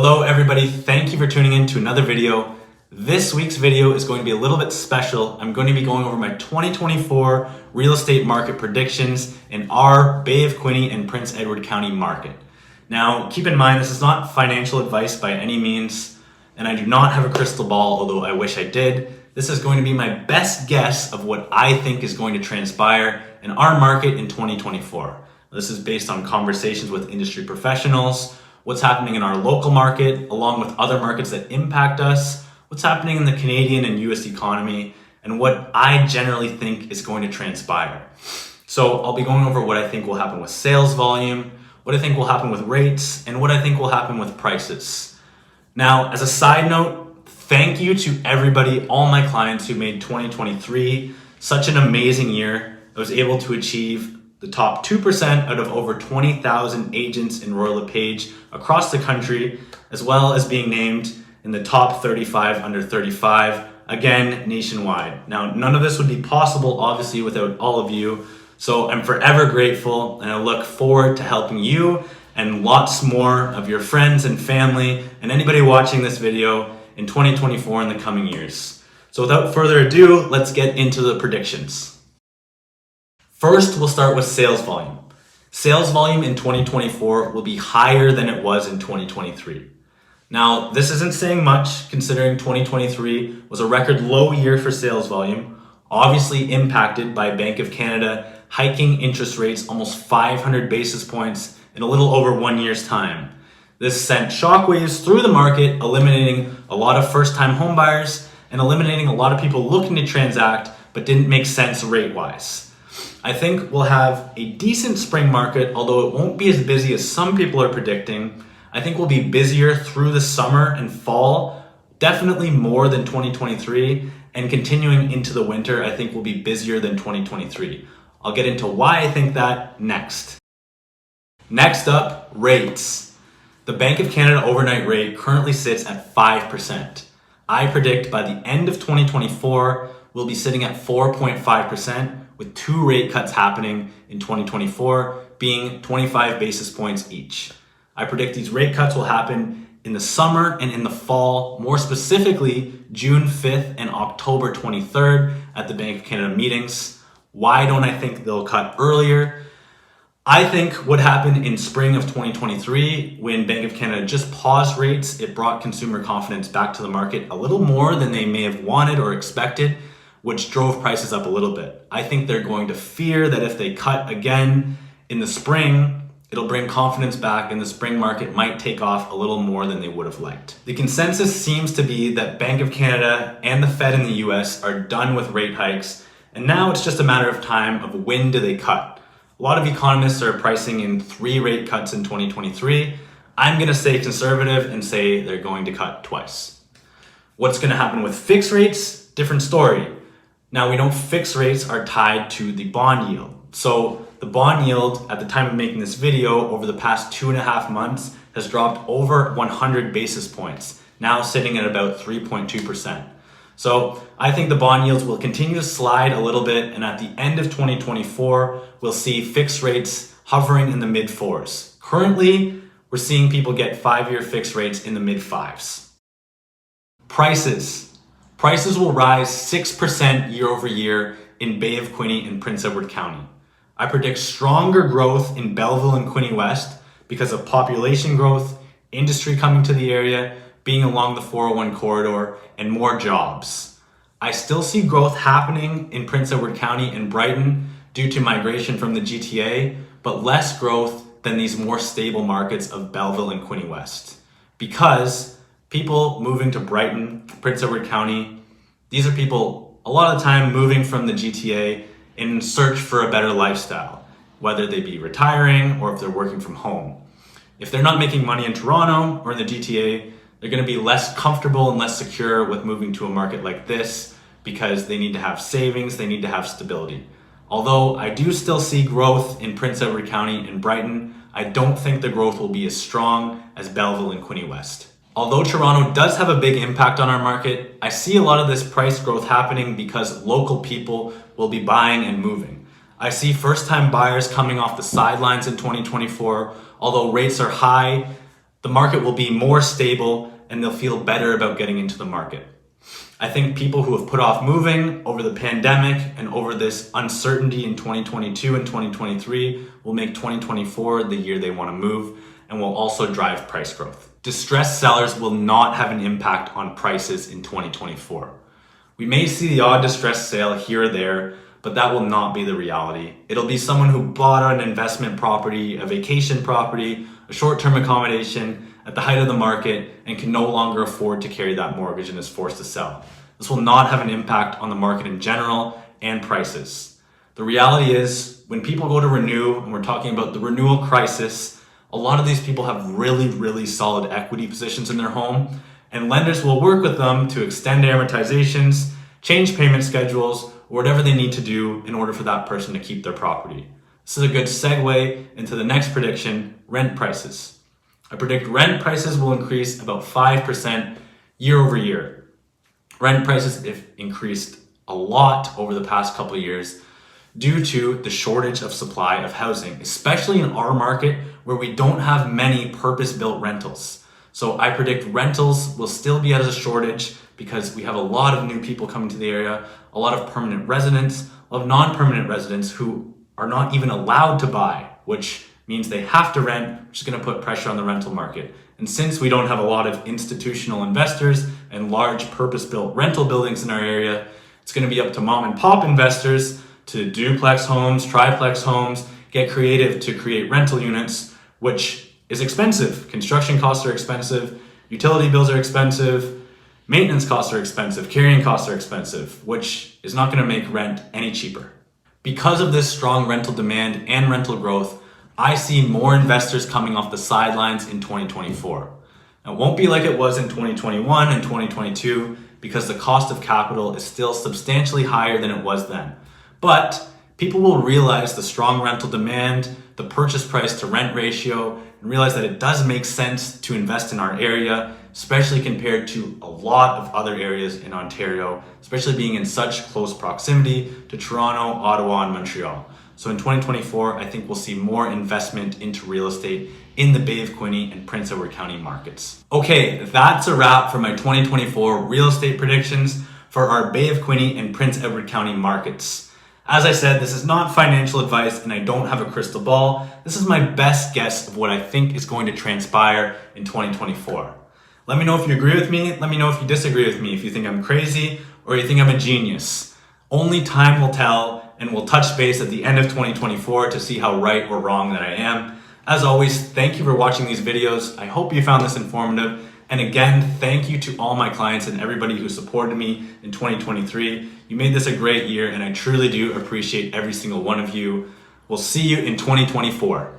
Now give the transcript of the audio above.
Hello everybody, thank you for tuning in to another video. This week's video is going to be a little bit special. I'm going to be going over my 2024 real estate market predictions in our Bay of Quinte and Prince Edward County market. Now, keep in mind, this is not financial advice by any means, and I do not have a crystal ball, although I wish I did. This is going to be my best guess of what I think is going to transpire in our market in 2024. This is based on conversations with industry professionals, what's happening in our local market, along with other markets that impact us, what's happening in the Canadian and US economy, and what I generally think is going to transpire. So I'll be going over what I think will happen with sales volume, what I think will happen with rates, and what I think will happen with prices. Now, as a side note, thank you to everybody, all my clients who made 2023 such an amazing year. I was able to achieve the top 2% out of over 20,000 agents in Royal LePage across the country, as well as being named in the top 35 under 35, again, nationwide. Now, none of this would be possible, obviously, without all of you. So I'm forever grateful, and I look forward to helping you and lots more of your friends and family and anybody watching this video in 2024 in the coming years. So without further ado, let's get into the predictions. First, we'll start with sales volume. Sales volume in 2024 will be higher than it was in 2023. Now, this isn't saying much considering 2023 was a record low year for sales volume, obviously impacted by Bank of Canada hiking interest rates almost 500 basis points in a little over 1 year's time. This sent shockwaves through the market, eliminating a lot of first-time homebuyers and eliminating a lot of people looking to transact but didn't make sense rate-wise. I think we'll have a decent spring market, although it won't be as busy as some people are predicting. I think we'll be busier through the summer and fall, definitely more than 2023, and continuing into the winter, I think we'll be busier than 2023. I'll get into why I think that next. Next up, rates. The Bank of Canada overnight rate currently sits at 5%. I predict by the end of 2024, we'll be sitting at 4.5%, with 2 rate cuts happening in 2024, being 25 basis points each. I predict these rate cuts will happen in the summer and in the fall, more specifically June 5th and October 23rd at the Bank of Canada meetings. Why don't I think they'll cut earlier? I think what happened in spring of 2023 when Bank of Canada just paused rates, it brought consumer confidence back to the market a little more than they may have wanted or expected, which drove prices up a little bit. I think they're going to fear that if they cut again in the spring, it'll bring confidence back and the spring market might take off a little more than they would have liked. The consensus seems to be that Bank of Canada and the Fed in the US are done with rate hikes, and now it's just a matter of time of when do they cut. A lot of economists are pricing in 3 rate cuts in 2023. I'm gonna stay conservative and say they're going to cut twice. What's gonna happen with fixed rates? Different story. Now, we know fixed rates are tied to the bond yield. So the bond yield at the time of making this video over the past 2.5 months has dropped over 100 basis points, now sitting at about 3.2%. So I think the bond yields will continue to slide a little bit, and at the end of 2024, we'll see fixed rates hovering in the mid-4s. Currently, we're seeing people get 5-year fixed rates in the mid-5s. Prices will rise 6% year over year in Bay of Quinte and Prince Edward County. I predict stronger growth in Belleville and Quinte West because of population growth, industry coming to the area, being along the 401 corridor, and more jobs. I still see growth happening in Prince Edward County and Brighton due to migration from the GTA, but less growth than these more stable markets of Belleville and Quinte West. Because people moving to Brighton, Prince Edward County, these are people a lot of the time moving from the GTA in search for a better lifestyle, whether they be retiring or if they're working from home. If they're not making money in Toronto or in the GTA, they're going to be less comfortable and less secure with moving to a market like this because they need to have savings, they need to have stability. Although I do still see growth in Prince Edward County and Brighton, I don't think the growth will be as strong as Belleville and Quinte West. Although Toronto does have a big impact on our market, I see a lot of this price growth happening because local people will be buying and moving. I see first-time buyers coming off the sidelines in 2024. Although rates are high, the market will be more stable and they'll feel better about getting into the market. I think people who have put off moving over the pandemic and over this uncertainty in 2022 and 2023 will make 2024 the year they want to move and will also drive price growth. Distressed sellers will not have an impact on prices in 2024. We may see the odd distressed sale here or there, but that will not be the reality. It'll be someone who bought an investment property, a vacation property, a short-term accommodation at the height of the market and can no longer afford to carry that mortgage and is forced to sell. This will not have an impact on the market in general and prices. The reality is when people go to renew, and we're talking about the renewal crisis, a lot of these people have really solid equity positions in their home, and lenders will work with them to extend amortizations, change payment schedules, or whatever they need to do in order for that person to keep their property. This is a good segue into the next prediction, rent prices. I predict rent prices will increase about 5% year over year. Rent prices have increased a lot over the past couple of years due to the shortage of supply of housing, especially in our market where we don't have many purpose-built rentals. So I predict rentals will still be at a shortage because we have a lot of new people coming to the area, a lot of permanent residents, a lot of non-permanent residents who are not even allowed to buy, which means they have to rent, which is going to put pressure on the rental market. And since we don't have a lot of institutional investors and large purpose-built rental buildings in our area, it's going to be up to mom and pop investors to duplex homes, triplex homes, get creative to create rental units, which is expensive. Construction costs are expensive, utility bills are expensive, maintenance costs are expensive, carrying costs are expensive, which is not going to make rent any cheaper. Because of this strong rental demand and rental growth, I see more investors coming off the sidelines in 2024. Now, it won't be like it was in 2021 and 2022 because the cost of capital is still substantially higher than it was then. But people will realize the strong rental demand, the purchase price to rent ratio, and realize that it does make sense to invest in our area, especially compared to a lot of other areas in Ontario, especially being in such close proximity to Toronto, Ottawa, and Montreal. So in 2024, I think we'll see more investment into real estate in the Bay of Quinte and Prince Edward County markets. Okay, that's a wrap for my 2024 real estate predictions for our Bay of Quinte and Prince Edward County markets. As I said, this is not financial advice and I don't have a crystal ball. This is my best guess of what I think is going to transpire in 2024. Let me know if you agree with me. Let me know if you disagree with me, if you think I'm crazy or you think I'm a genius. Only time will tell, and we'll touch base at the end of 2024 to see how right or wrong that I am. As always, thank you for watching these videos. I hope you found this informative. And again, thank you to all my clients and everybody who supported me in 2023. You made this a great year and I truly do appreciate every single one of you. We'll see you in 2024.